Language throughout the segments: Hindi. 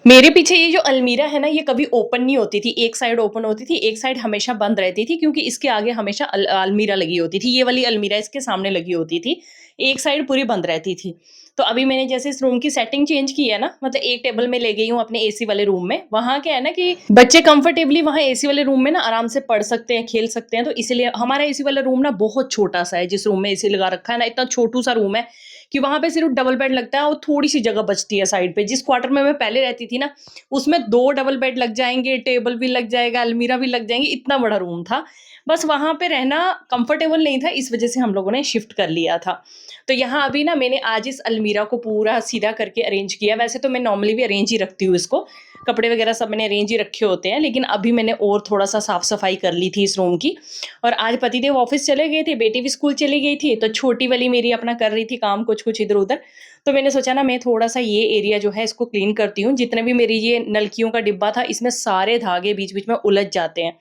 मेरे पीछे ये जो अलमीरा है ना, ये कभी ओपन नहीं होती थी। एक साइड ओपन होती थी, एक साइड हमेशा बंद रहती थी क्योंकि इसके आगे हमेशा अलमीरा लगी होती थी। ये वाली अलमीरा इसके सामने लगी होती थी। एक साइड पूरी बंद रहती थी। तो अभी मैंने जैसे इस रूम की सेटिंग चेंज की है ना, मतलब एक टेबल में ले गई हूँ अपने एसी वाले रूम में। वहाँ क्या है ना कि बच्चे कंफर्टेबली वहाँ एसी वाले रूम में ना आराम से पढ़ सकते हैं, खेल सकते हैं। तो इसीलिए हमारा एसी वाला रूम ना बहुत छोटा-सा है। जिस रूम में एसी लगा रखा है ना, इतना छोटू-सा रूम है कि वहाँ पे सिर्फ़ डबल बेड लगता है और थोड़ी-सी जगह बचती है साइड पे। जिस क्वार्टर में मैं पहले रहती थी ना, उसमें 2 डबल बेड लग जाएँगे, टेबल भी लग जाएगा, अलमीरा भी लग जाएँगी, इतना बड़ा रूम था। बस वहाँ पे रहना कंफर्टेबल नहीं था, इस वज़ह से हम लोगों ने शिफ्ट कर लिया था। तो यहाँ अभी ना मैंने आज इस अलमीरा को पूरा सीधा करके अरेंज किया। वैसे तो मैं नॉर्मली भी अरेंज ही रखती हूँ इसको, कपड़े वग़ैरह सब मैंने अरेंज ही रखे होते हैं, लेकिन अभी मैंने और थोड़ा-सा साफ-सफाई कर ली थी इस रूम की। और आज पतिदेव ऑफ़िस चले गए थे, बेटी भी स्कूल चली गई थी, तो छोटी वाली मेरी अपना कर रही थी काम कुछ-कुछ इधर-उधर। तो मैंने सोचा ना मैं थोड़ा-सा ये एरिया जो है इसको क्लीन करती हूँ। जितने भी मेरी ये नलकियों का डिब्बा था, इसमें सारे धागे बीच-बीच में उलझ जाते हैं।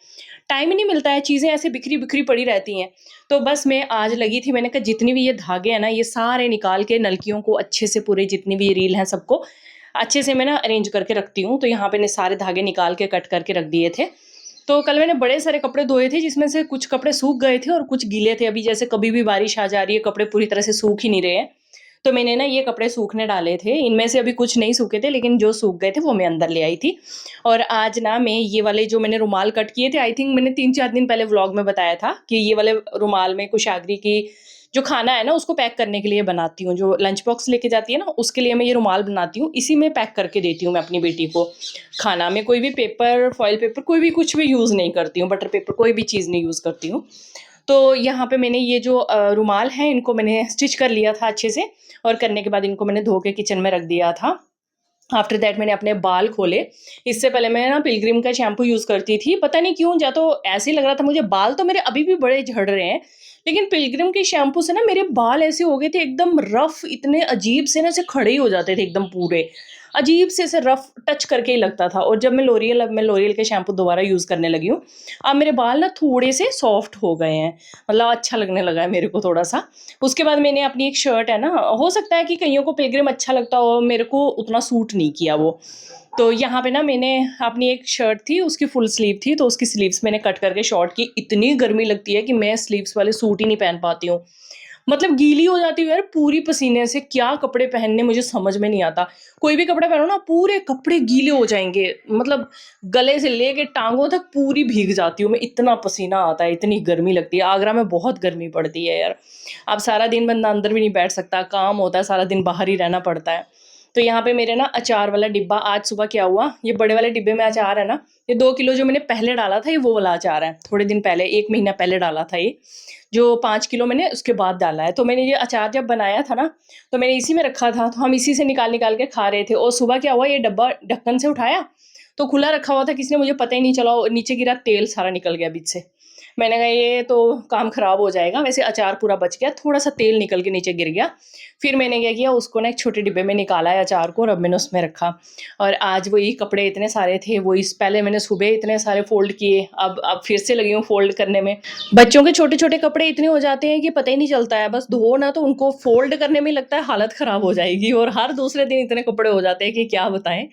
टाइम ही नहीं मिलता है, चीज़ें ऐसे बिखरी-बिखरी पड़ी रहती हैं। तो बस मैं आज लगी थी, मैंने कहा जितनी भी ये धागे हैं ना, ये सारे निकाल के नलकियों को अच्छे से पूरे जितनी भी ये रील हैं सबको, अच्छे से मैं ना अरेंज करके रखती हूँ। तो यहाँ पे मैंने सारे धागे निकाल के कट करके रख दिए थे। तो कल मैंने बड़े सारे कपड़े धोए थे जिसमें से कुछ कपड़े सूख गए थे और कुछ गीले थे। अभी जैसे कभी भी बारिश आ जा रही है, कपड़े पूरी तरह से सूख ही नहीं रहे हैं। तो मैंने ना ये कपड़े सूखने डाले थे। इनमें से अभी कुछ नहीं सूखे थे, लेकिन जो सूख गए थे वो मैं अंदर ले आई थी। और आज ना मैं ये वाले जो मैंने रुमाल कट किए थे, आई थिंक मैंने 3-4 दिन पहले व्लॉग में बताया था कि ये वाले रुमाल में कुशाग्री की जो खाना है ना उसको पैक करने के लिए बनाती हूँ। जो लंच बॉक्स लेके जाती है ना, उसके लिए मैं ये रुमाल बनाती हूँ। इसी में पैक करके देती हूँ मैं अपनी बेटी को खाना। मैं कोई भी पेपर, फॉइल पेपर कोई भी कुछ भी यूज़ नहीं करती हूँ, बटर पेपर कोई भी चीज़ नहीं यूज़ करती हूँ। तो यहाँ पे मैंने ये जो रुमाल हैं इनको मैंने स्टिच कर लिया था अच्छे से, और करने के बाद इनको मैंने धो के किचन में रख दिया था। आफ्टर दैट मैंने अपने बाल खोले। इससे पहले मैं ना पिलग्रिम का शैम्पू यूज़ करती थी। पता नहीं क्यों, या तो ऐसे ही लग रहा था मुझे, बाल तो मेरे अभी भी बड़े झड़ रहे हैं, लेकिन पिलग्रिम के शैम्पू से ना मेरे बाल ऐसे हो गए थे एकदम रफ़, इतने अजीब से ना ऐसे खड़े ही हो जाते थे एकदम पूरे। अजीब से ऐसे रफ़ टच करके ही लगता था। और जब मैं लॉरियल के शैम्पू दोबारा यूज़ करने लगी हूँ, अब मेरे बाल ना थोड़े से सॉफ्ट हो गए हैं। मतलब अच्छा लगने लगा है मेरे को थोड़ा-सा। उसके बाद मैंने अपनी एक शर्ट है ना, हो सकता है कि कइयों को पिलग्रिम अच्छा लगता हो, मेरे को उतना सूट नहीं किया वो। तो यहाँ पे ना मैंने अपनी एक शर्ट थी, उसकी फुल स्लीव थी, तो उसकी स्लीव्स मैंने कट करके शॉर्ट की। इतनी गर्मी लगती है कि मैं स्लीव्स वाले सूट ही नहीं पहन पाती हूँ। मतलब गीली हो जाती हूँ यार पूरी पसीने से, क्या कपड़े पहनने मुझे समझ में नहीं आता। कोई भी कपड़े पहनो ना, पूरे कपड़े गीले हो जाएँगे, मतलब गले से लेके टाँगों तक पूरी भीग जाती हूँ मैं, इतना पसीना आता है, इतनी गर्मी लगती है। आगरा में बहुत गर्मी पड़ती है यार। अब सारा दिन बंदा अंदर भी नहीं बैठ सकता, काम होता है, सारा दिन बाहर ही रहना पड़ता है। तो यहाँ पे मेरे ना अचार वाला डिब्बा, आज सुबह क्या हुआ, ये बड़े वाले डिब्बे में अचार है ना, ये 2 किलो जो मैंने पहले डाला था, ये वो वाला अचार है। थोड़े दिन पहले, 1 महीना पहले डाला था ये। जो 5 किलो मैंने उसके बाद डाला है। तो मैंने ये अचार जब बनाया था ना, तो मैंने इसी में रखा था, तो हम इसी से निकाल-निकाल के खा रहे थे। और सुबह क्या हुआ, ये डब्बा ढक्कन से उठाया, तो खुला रखा हुआ था, किसी ने मुझे पता ही नहीं चला, और नीचे गिरा, तेल सारा निकल गया बीच से। मैंने कहा ये तो काम खराब हो जाएगा, वैसे अचार पूरा बच गया, थोड़ा-सा तेल निकल के नीचे गिर गया। फिर मैंने क्या किया, उसको ना एक छोटे डिब्बे में निकाला है अचार को, और अब मैंने उसमें रखा। और आज वही कपड़े इतने सारे थे, वही पहले मैंने सुबह इतने सारे फ़ोल्ड किए, अब फिर से लगी हूँ फ़ोल्ड करने में। बच्चों के छोटे-छोटे कपड़े इतने हो जाते हैं कि पता ही नहीं चलता है, बस धो ना तो उनको फ़ोल्ड करने में ही लगता है हालत ख़राब हो जाएगी, और हर दूसरे दिन इतने कपड़े हो जाते हैं कि क्या बताएँ।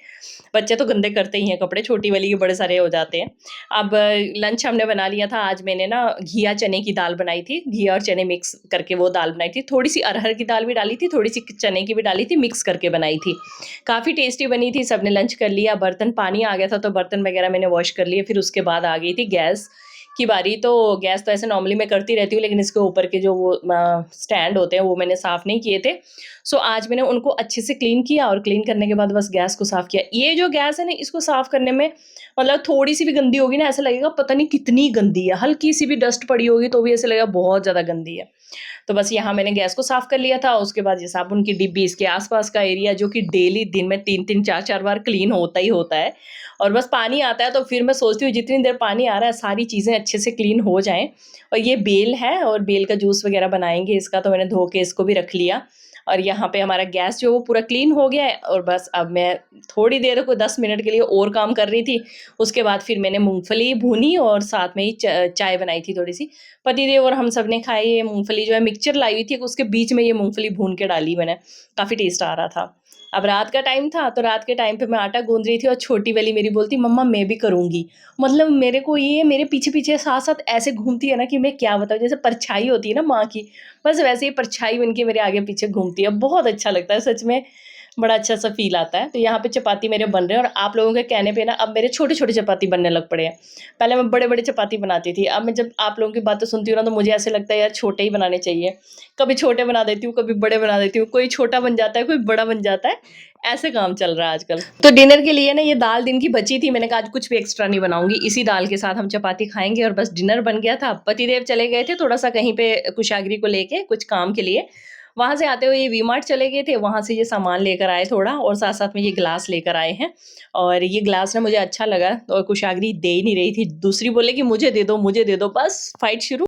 बच्चे तो गंदे करते ही हैं कपड़े, छोटी वाली के बड़े सारे हो जाते हैं। अब लंच हमने बना लिया था, आज मैंने ना घिया चने की दाल बनाई थी, घिया और चने मिक्स करके वो दाल बनाई थी। थोड़ी-सी अरहर की दाल भी डाली थी, थोड़ी-सी चने की भी डाली थी, मिक्स करके बनाई थी। काफ़ी टेस्टी बनी थी, सबने लंच कर लिया, बर्तन, पानी आ गया था तो बर्तन वगैरह मैंने वॉश कर लिए। फिर उसके बाद आ गई थी गैस की बारी। तो गैस तो ऐसे नॉर्मली मैं करती रहती हूँ, लेकिन इसके ऊपर के जो वो स्टैंड होते हैं वो मैंने साफ़ नहीं किए थे। सो आज मैंने उनको अच्छे से क्लीन किया, और क्लीन करने के बाद बस गैस को साफ़ किया। ये जो गैस है ना, इसको साफ़ करने में मतलब थोड़ी-सी भी गंदी होगी ना, ऐसा लगेगा पता नहीं कितनी गंदी है। हल्की-सी भी डस्ट पड़ी होगी तो भी ऐसा लगेगा बहुत ज़्यादा गंदी है। तो बस यहाँ मैंने गैस को साफ़ कर लिया था, उसके बाद ये साबुन की डिब्बी, इसके आस-पास का एरिया जो कि डेली दिन में 3-3 4-4 बार क्लीन होता ही होता है। और बस पानी आता है तो फिर मैं सोचती हूँ जितनी देर पानी आ रहा है सारी चीज़ें अच्छे से क्लीन हो जाएँ। और ये बेल है, और बेल का जूस वगैरह बनाएँगे इसका, तो मैंने धो के इसको भी रख लिया। और यहाँ पे हमारा गैस जो वो पूरा क्लीन हो गया है, और बस अब मैं थोड़ी देर को 10 मिनट के लिए और काम कर रही थी। उसके बाद फिर मैंने मूँगफली भूनी और साथ में ही चाय बनाई थी थोड़ी-सी। पतिदेव और हम सब ने खाई। ये मूँगफली जो है मिक्सचर लाई हुई थी, उसके बीच में ये मूँगफली भून के डाली मैंने, काफ़ी टेस्ट आ रहा था। अब रात का टाइम था, तो रात के टाइम पे मैं आटा गूँध रही थी और छोटी वाली मेरी बोलती, "मम्मा मैं भी करूँगी।" मतलब मेरे को ये मेरे पीछे-पीछे साथ-साथ ऐसे घूमती है ना कि मैं क्या बताऊँ, जैसे परछाई होती है ना माँ की, बस वैसे ही परछाई बन के मेरे आगे-पीछे घूमती है। बहुत अच्छा लगता है सच में, बड़ा अच्छा-सा फ़ील आता है। तो यहाँ पे चपाती मेरे बन रहे हैं और आप लोगों के कहने पे ना अब मेरे छोटे-छोटे चपाती बनने लग पड़े हैं। पहले मैं बड़े-बड़े चपाती बनाती थी, अब मैं जब आप लोगों की बातें सुनती हूँ ना, तो मुझे ऐसे लगता है यार छोटे ही बनाने चाहिए। कभी छोटे बना देती हूँ, कभी बड़े बना देती हूँ, कोई छोटा बन जाता है, कोई बड़ा बन जाता है, ऐसे काम चल रहा है आजकल। तो डिनर के लिए ना ये दाल दिन की बची थी, मैंने कहा आज कुछ भी एक्स्ट्रा नहीं बनाऊँगी, इसी दाल के साथ हम चपाती खाएँगे और बस डिनर बन गया था। पतिदेव चले गए थे थोड़ा-सा कहीं पे कुशाग्री को लेके कुछ काम के लिए, वहाँ से आते हुए ये वी मार्ट चले गए थे, वहाँ से ये सामान लेकर आए थोड़ा और साथ-साथ में ये ग्लास लेकर आए हैं और ये ग्लास ना मुझे अच्छा लगा और कुशाग्री दे ही नहीं रही थी, दूसरी बोले कि मुझे दे दो, बस फाइट शुरू।